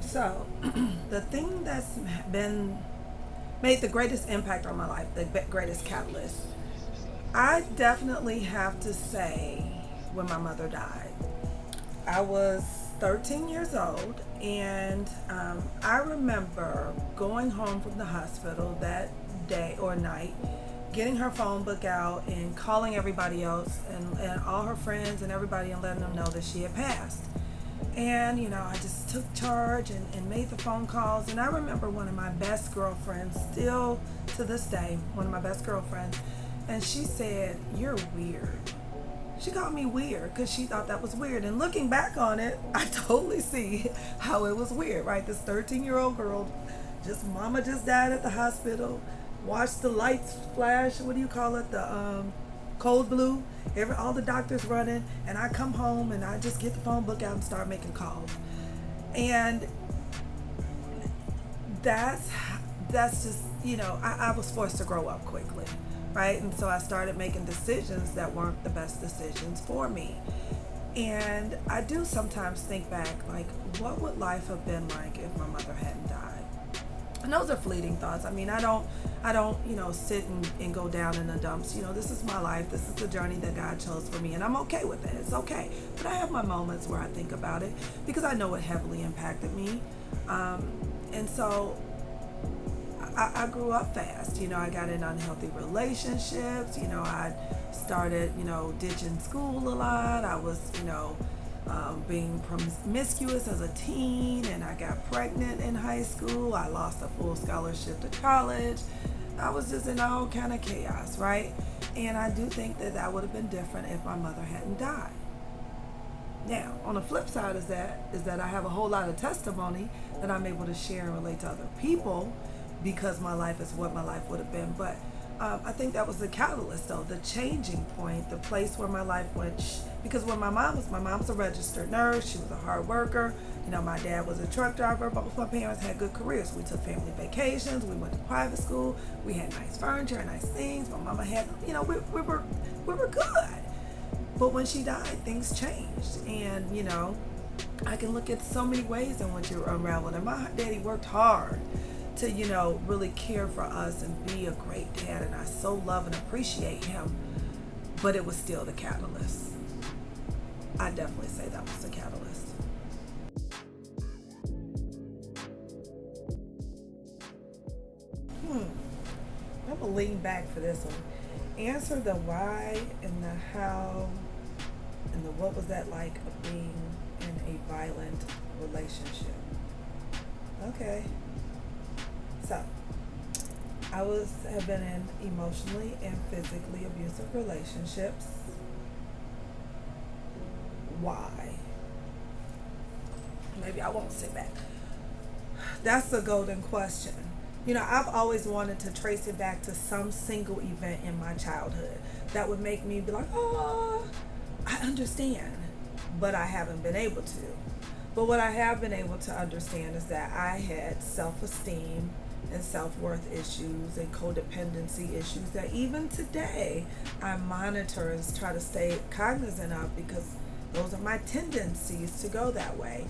So, the thing that's been made the greatest impact on my life, the greatest catalyst, I definitely have to say when my mother died. I was 13 years old, and I remember going home from the hospital that day or night, getting her phone book out and calling everybody else and all her friends and everybody and letting them know that she had passed. And, I just took charge and made the phone calls. And I remember one of my best girlfriends, still to this day, one of my best girlfriends, and she said, "You're weird." She called me weird because she thought that was weird. And looking back on it, I totally see how it was weird, right? This 13-year-old girl, mama just died at the hospital, watched the lights flash, what do you call it? The cold blue, all the doctors running, and I come home and I just get the phone book out and start making calls. And that's that's just, I was forced to grow up quickly, right? And so I started making decisions that weren't the best decisions for me. And I do sometimes think back, like, what would life have been like if my mother hadn't died? And those are fleeting thoughts. I mean, I don't, sit and go down in the dumps. This is my life. This is the journey that God chose for me, and I'm okay with it. It's okay. But I have my moments where I think about it because I know it heavily impacted me. And so I grew up fast. I got in unhealthy relationships. I started, ditching school a lot. I was, being promiscuous as a teen, and I got pregnant in high school. I lost a full scholarship to college. I was just in all kind of chaos, right? And I do think that that would have been different if my mother hadn't died. Now, on the flip side is that I have a whole lot of testimony that I'm able to share and relate to other people because my life is what my life would have been. But I think that was the catalyst, though, the changing point, the place where my life went. Because when my mom's a registered nurse. She was a hard worker. My dad was a truck driver. Both my parents had good careers. We took family vacations. We went to private school. We had nice furniture and nice things. My mama had, we were good. But when she died, things changed. And, I can look at so many ways in which it unraveled. And my daddy worked hard to, really care for us and be a great dad. And I so love and appreciate him. But it was still the catalyst. I definitely say that was the catalyst. I'm going to lean back for this one. Answer the why and the how and the what was that like of being in a violent relationship. Okay. So, have been in emotionally and physically abusive relationships. Why? Maybe I won't sit back. That's a golden question. I've always wanted to trace it back to some single event in my childhood that would make me be like, oh, I understand. But I haven't been able to. But what I have been able to understand is that I had self-esteem and self-worth issues and codependency issues that even today I monitor and try to stay cognizant of because those are my tendencies to go that way.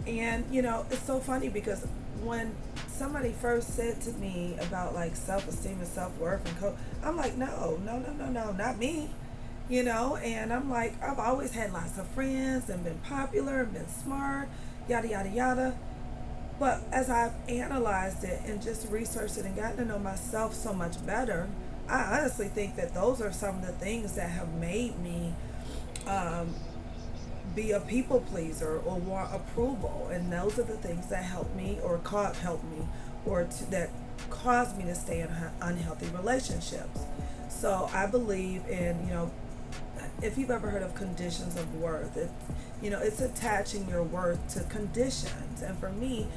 And, it's so funny because when somebody first said to me about like self-esteem and self-worth I'm like, no, not me. And I'm like, I've always had lots of friends and been popular and been smart, yada, yada, yada. But as I've analyzed it and just researched it and gotten to know myself so much better, I honestly think that those are some of the things that have made me be a people pleaser or want approval. And those are the things that help me or help me that caused me to stay in unhealthy relationships. So I believe in, if you've ever heard of conditions of worth, it's attaching your worth to conditions. And for me,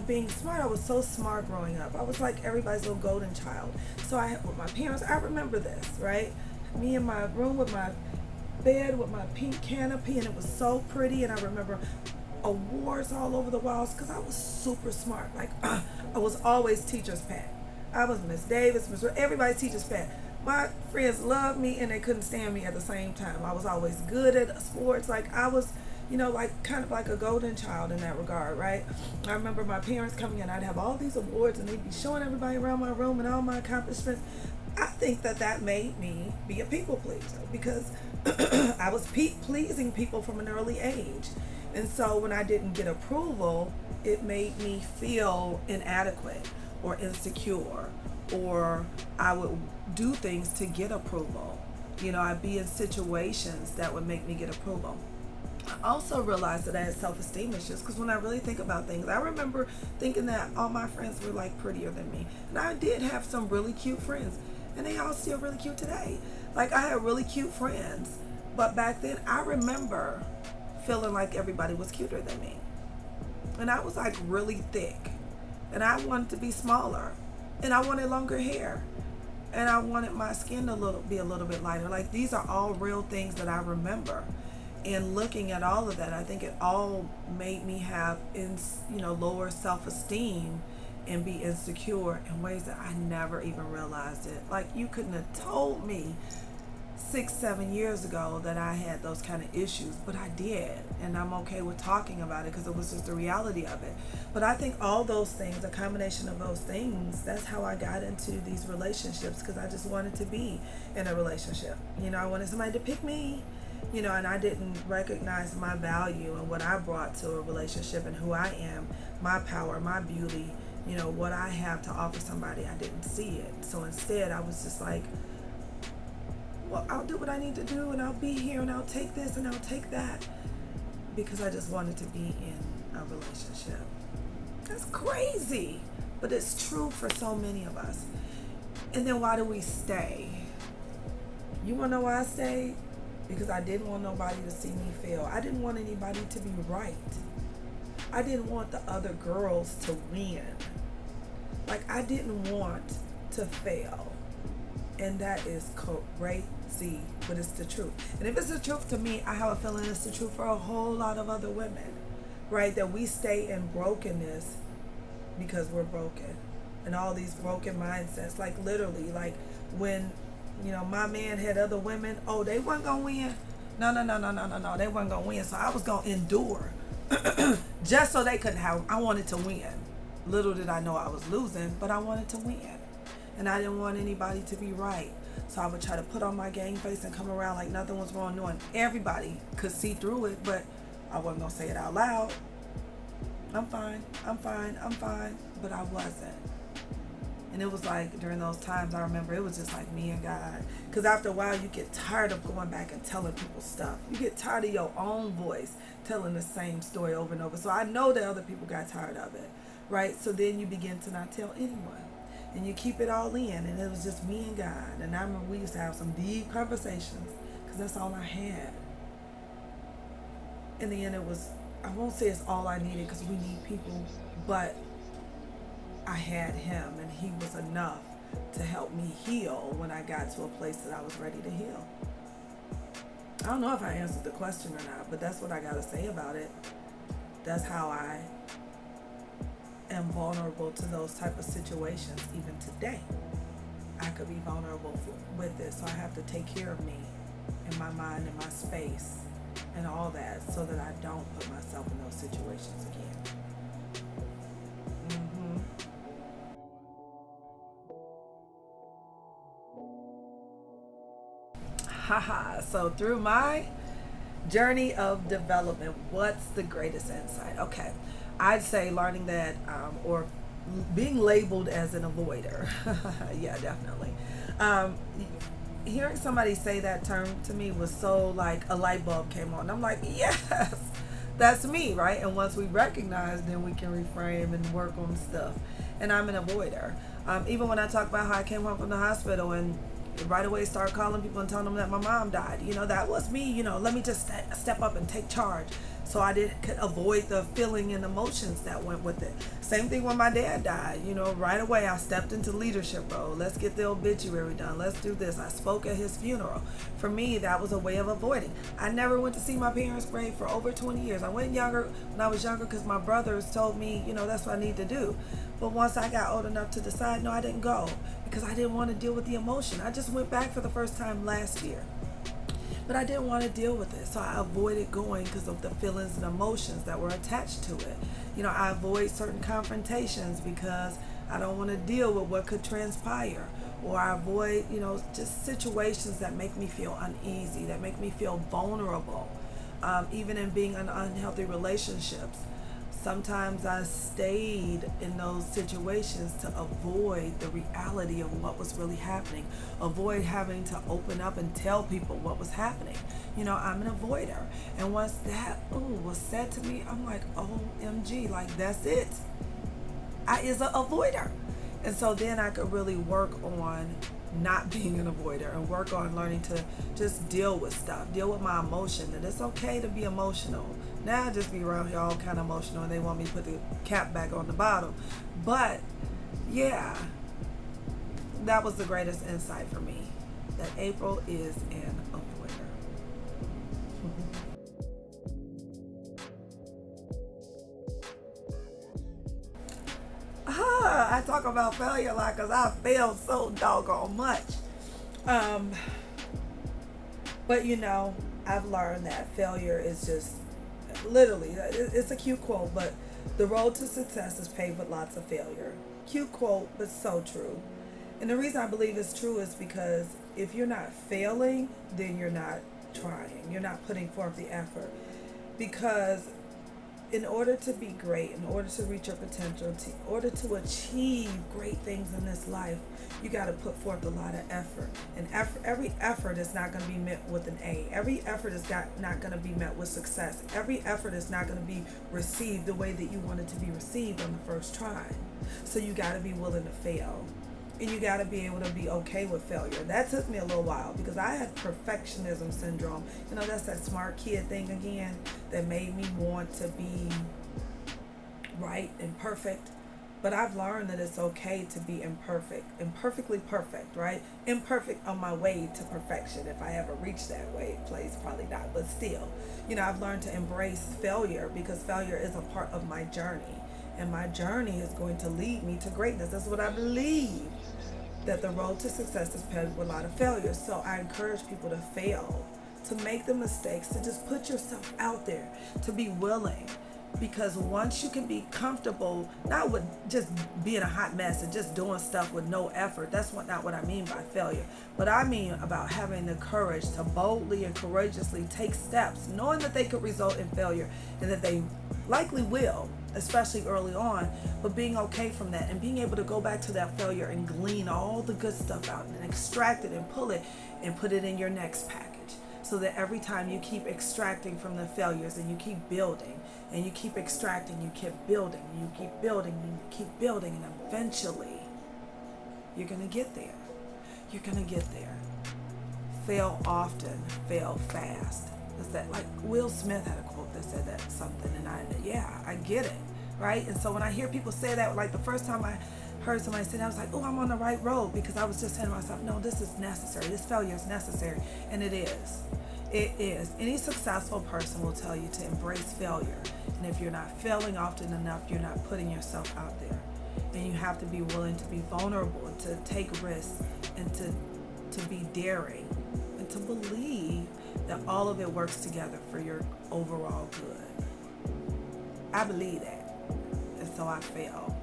being smart, I was so smart growing up. I was like everybody's little golden child. So with my parents, I remember this, right? Me in my room with my bed with my pink canopy, and it was so pretty. And I remember awards all over the walls because I was super smart. Like, I was always teacher's pet. I was Miss Davis, everybody's teacher's pet. My friends loved me and they couldn't stand me at the same time. I was always good at sports. Like, I was like kind of like a golden child in that regard, right? I remember my parents coming in, I'd have all these awards and they'd be showing everybody around my room and all my accomplishments. I think that made me be a people pleaser because I was pleasing people from an early age. And so when I didn't get approval, it made me feel inadequate or insecure, or I would do things to get approval. I'd be in situations that would make me get approval. I also realized that I had self-esteem issues because when I really think about things, I remember thinking that all my friends were like prettier than me. And I did have some really cute friends, and they all still really cute today. Like, I had really cute friends, but back then I remember feeling like everybody was cuter than me. And I was like really thick, and I wanted to be smaller, and I wanted longer hair, and I wanted my skin to be a little bit lighter. Like, these are all real things that I remember. And looking at all of that, I think it all made me have lower self-esteem and be insecure in ways that I never even realized it. Like, you couldn't have told me 6-7 years ago that I had those kind of issues, but I did, and I'm okay with talking about it because it was just the reality of it. But I think all those things, a combination of those things, that's how I got into these relationships, because I just wanted to be in a relationship. I wanted somebody to pick me, and I didn't recognize my value and what I brought to a relationship and who I am, my power, my beauty, what I have to offer somebody. I didn't see it. So instead, I was just like, well, I'll do what I need to do, and I'll be here, and I'll take this, and I'll take that, because I just wanted to be in a relationship. That's crazy, but it's true for so many of us. And then why do we stay? You want to know why I stayed? Because I didn't want nobody to see me fail. I didn't want anybody to be right. I didn't want the other girls to win. Like, I didn't want to fail. And that is crazy, but it's the truth. And if it's the truth to me, I have a feeling it's the truth for a whole lot of other women, right? That we stay in brokenness because we're broken. And all these broken mindsets, like literally, like when, my man had other women, they weren't going to win. No, they weren't going to win. So I was going to endure just so they couldn't have, I wanted to win. Little did I know I was losing, but I wanted to win. And I didn't want anybody to be right. So I would try to put on my game face and come around like nothing was wrong, knowing everybody could see through it, but I wasn't going to say it out loud. I'm fine, but I wasn't. And it was like during those times, I remember it was just like me and God. Because after a while, you get tired of going back and telling people stuff. You get tired of your own voice telling the same story over and over. So I know that other people got tired of it, right? So then you begin to not tell anyone. And you keep it all in, and it was just me and God. And I remember we used to have some deep conversations because that's all I had. In the end, it was, I won't say it's all I needed because we need people, but I had him, and he was enough to help me heal when I got to a place that I was ready to heal. I don't know if I answered the question or not, but that's what I got to say about it. That's how I am vulnerable to those type of situations even today. I could be vulnerable with it, so I have to take care of me and my mind and my space and all that so that I don't put myself in those situations again. Haha. So through my journey of development, what's the greatest insight? Okay, I'd say learning that, or being labeled as an avoider. Yeah, definitely. Hearing somebody say that term to me was so like a light bulb came on. I'm like, yes, that's me, right? And once we recognize, then we can reframe and work on stuff. And I'm an avoider. Even when I talk about how I came home from the hospital and right away start calling people and telling them that my mom died, that was me. Let me just step up and take charge. So I could avoid the feeling and emotions that went with it. Same thing when my dad died. Right away I stepped into leadership role. Let's get the obituary done. Let's do this. I spoke at his funeral. For me, that was a way of avoiding. I never went to see my parents' grave for over 20 years. I went when I was younger because my brothers told me, that's what I need to do. But once I got old enough to decide, no, I didn't go because I didn't want to deal with the emotion. I just went back for the first time last year. But I didn't want to deal with it, so I avoided going because of the feelings and emotions that were attached to it. I avoid certain confrontations because I don't want to deal with what could transpire, or I avoid, just situations that make me feel uneasy, that make me feel vulnerable, even in being in unhealthy relationships. Sometimes I stayed in those situations to avoid the reality of what was really happening, avoid having to open up and tell people what was happening. I'm an avoider. And once that was said to me, I'm like, OMG, like that's it. I is a avoider. And so then I could really work on not being an avoider and work on learning to just deal with stuff, deal with my emotion. And it's okay to be emotional. Now I just be around here all kind of emotional and they want me to put the cap back on the bottom. But yeah, that was the greatest insight for me, that April is an avoider. I talk about failure a lot because I failed so doggone much. Um, but I've learned that failure is just literally, it's a cute quote, but the road to success is paved with lots of failure. Cute quote, but so true. And the reason I believe it's true is because if you're not failing, then you're not trying. You're not putting forth the effort. Because in order to be great, in order to reach your potential, in order to achieve great things in this life, you got to put forth a lot of effort. And every effort is not going to be met with an A. Every effort is not going to be met with success. Every effort is not going to be received the way that you want it to be received on the first try. So you got to be willing to fail. And you got to be able to be okay with failure. That took me a little while because I had perfectionism syndrome. That's that smart kid thing again that made me want to be right and perfect. But I've learned that it's okay to be imperfect, imperfectly perfect, right? Imperfect on my way to perfection. If I ever reach that place, probably not, but still, I've learned to embrace failure because failure is a part of my journey. And my journey is going to lead me to greatness. That's what I believe, that the road to success is paved with a lot of failures. So I encourage people to fail, to make the mistakes, to just put yourself out there, to be willing. Because once you can be comfortable, not with just being a hot mess and just doing stuff with no effort, that's not what I mean by failure. But I mean about having the courage to boldly and courageously take steps, knowing that they could result in failure and that they likely will, especially early on, but being okay from that and being able to go back to that failure and glean all the good stuff out and extract it and pull it and put it in your next package. So that every time you keep extracting from the failures and you keep building and you keep extracting, you keep building, you keep building, you keep building, and eventually you're going to get there. You're going to get there. Fail often, fail fast. Is that like Will Smith had a quote that said that something, and I get it, right? And so when I hear people say that, like the first time I heard somebody say that, I was like, oh, I'm on the right road, because I was just saying to myself, no, this is necessary. This failure is necessary, and it is. It is. Any successful person will tell you to embrace failure, and if you're not failing often enough, you're not putting yourself out there, and you have to be willing to be vulnerable, and to take risks, and to be daring, and to believe that all of it works together for your overall good. I believe that, and so I fail,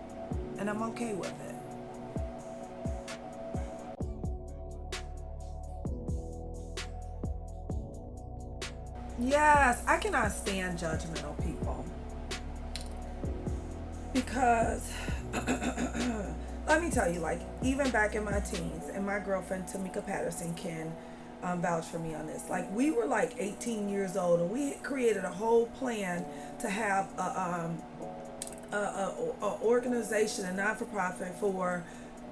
and I'm okay with it. Yes, I cannot stand judgmental people because let me tell you, like, even back in my teens, and my girlfriend Tamika Patterson can vouch for me on this. Like, we were like 18 years old, and we had created a whole plan to have a organization, a not-for-profit for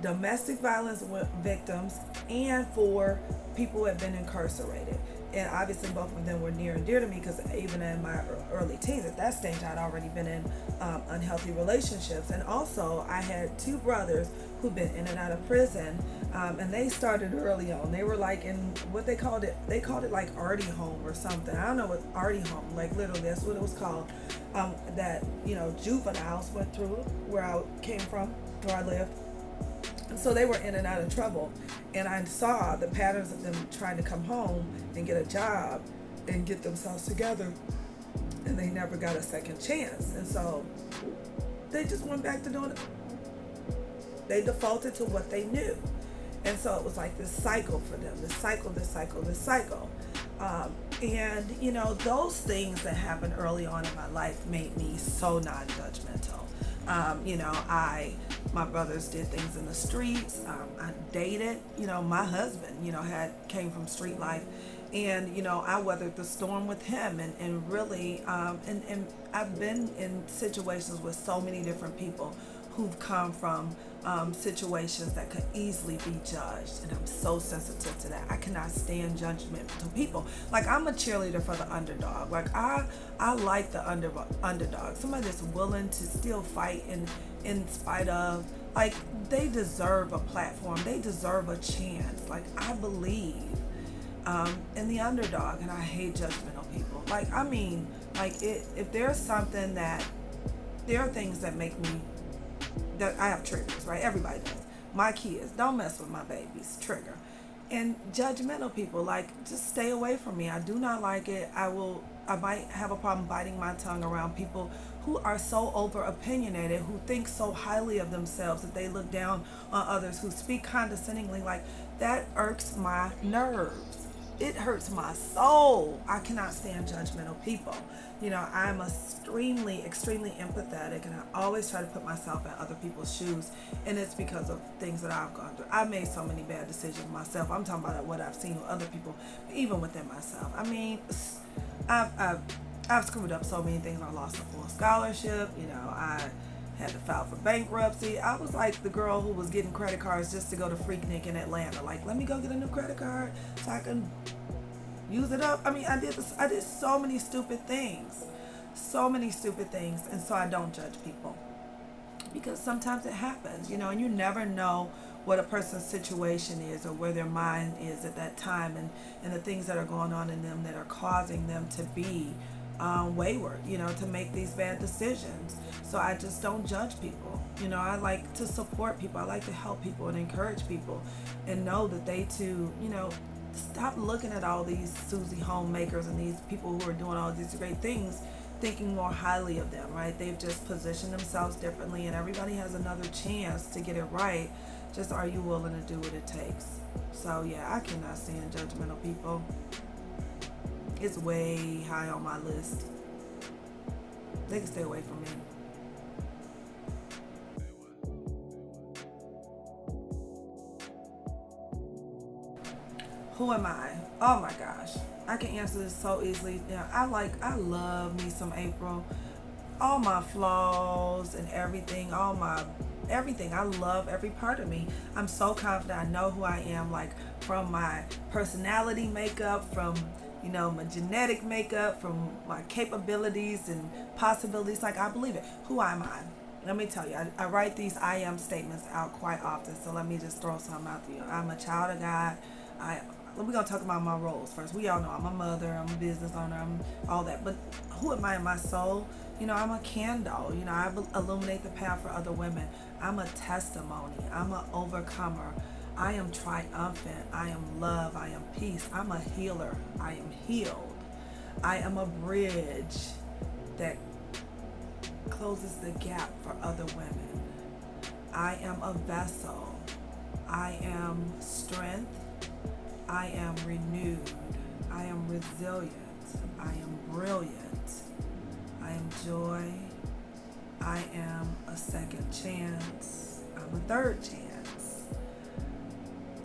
domestic violence victims and for people who have been incarcerated. And obviously both of them were near and dear to me because even in my early teens, at that stage, I'd already been in unhealthy relationships. And also I had two brothers who'd been in and out of prison, and they started early on. They were like in what they called it like Artie home or something. I don't know what Artie home, like literally that's what it was called, that juveniles went through where I came from, where I lived. So they were in and out of trouble, and I saw the patterns of them trying to come home and get a job and get themselves together, and they never got a second chance. And so they just went back to doing it. They defaulted to what they knew. And so it was like this cycle for them, this cycle, this cycle, this cycle. And, you know, those things that happened early on in my life made me so non-judgmental. You know, my brothers did things in the streets. I dated, you know, my husband, you know, came from street life. And, you know, I weathered the storm with him, and really, and I've been in situations with so many different people who've come from situations that could easily be judged, and I'm so sensitive to that. I cannot stand judgmental people. Like, I'm a cheerleader for the underdog. Like, I like the underdog, somebody that's willing to still fight in spite of, like, they deserve a platform, they deserve a chance. Like, I believe in the underdog, and I hate judgmental people. Like, I mean, like, if there's something that, there are things that make me, that I have triggers, right? Everybody does. My kids, don't mess with my babies, trigger. And judgmental people, like, just stay away from me. I do not like it. I might have a problem biting my tongue around people who are so over opinionated, who think so highly of themselves that they look down on others, who speak condescendingly. Like, that irks my nerves. It hurts my soul. I cannot stand judgmental people. You know, I'm extremely empathetic, and I always try to put myself in other people's shoes, and it's because of things that I've gone through. I've made so many bad decisions myself. I'm talking about what I've seen with other people, even within myself. I mean, I've screwed up so many things. I lost a full scholarship. You know, I had to file for bankruptcy. I was like the girl who was getting credit cards just to go to Freaknik in Atlanta. Like, let me go get a new credit card so I can use it up. I mean, I did so many stupid things. And so I don't judge people, because sometimes it happens, you know, and you never know what a person's situation is or where their mind is at that time, and the things that are going on in them that are causing them to be wayward, you know, to make these bad decisions. So I just don't judge people. You know, I like to support people. I like to help people and encourage people, and know that they too, you know, stop looking at all these Susie homemakers and these people who are doing all these great things, thinking more highly of them, right? They've just positioned themselves differently, and everybody has another chance to get it right. Just, are you willing to do what it takes? So yeah, I cannot stand judgmental people. It's way high on my list. They can stay away from me. Who am I? Oh my gosh. I can answer this so easily. Yeah, I love me some April. All my flaws and everything, everything. I love every part of me. I'm so confident. I know who I am, like, from my personality makeup, from, you know, my genetic makeup, from my capabilities and possibilities. Like, I believe it. Who am I? Let me tell you, I write these I am statements out quite often. So let me just throw some out to you. I'm a child of God. We're going to talk about my roles first. We all know I'm a mother, I'm a business owner, I'm all that. But who am I in my soul? You know, I'm a candle. You know, I illuminate the path for other women. I'm a testimony. I'm an overcomer. I am triumphant. I am love. I am peace. I'm a healer. I am healed. I am a bridge that closes the gap for other women. I am a vessel. I am strength. I am renewed. I am resilient. I am brilliant. I am joy. I am a second chance. I'm a third chance.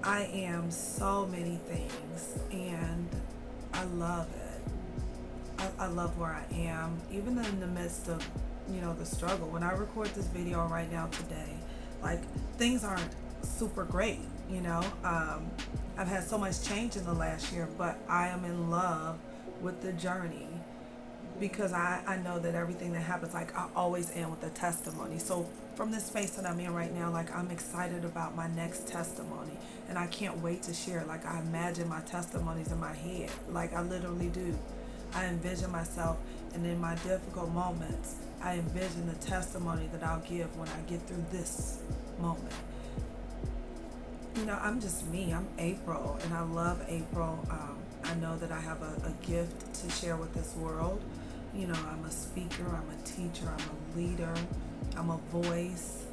I am so many things, and I love it. I love where I am, even in the midst of, you know, the struggle. When I record this video right now today, like, things aren't super great, you know. I've had so much change in the last year, but I am in love with the journey, because I know that everything that happens, like, I always end with a testimony. So from this space that I'm in right now, like, I'm excited about my next testimony, and I can't wait to share. Like, I imagine my testimonies in my head. Like, I literally do. I envision myself, and in my difficult moments, I envision the testimony that I'll give when I get through this moment. I'm just me. I'm April, and I love April. I know that I have a gift to share with this world. I'm a speaker, I'm a teacher, I'm a leader, I'm a voice,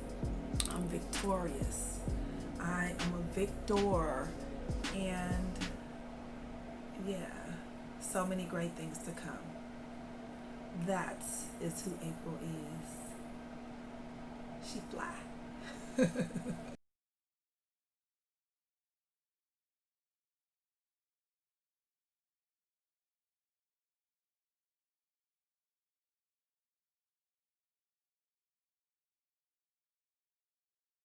I'm victorious. I am a victor, and yeah, so many great things to come. That is who April is. She fly.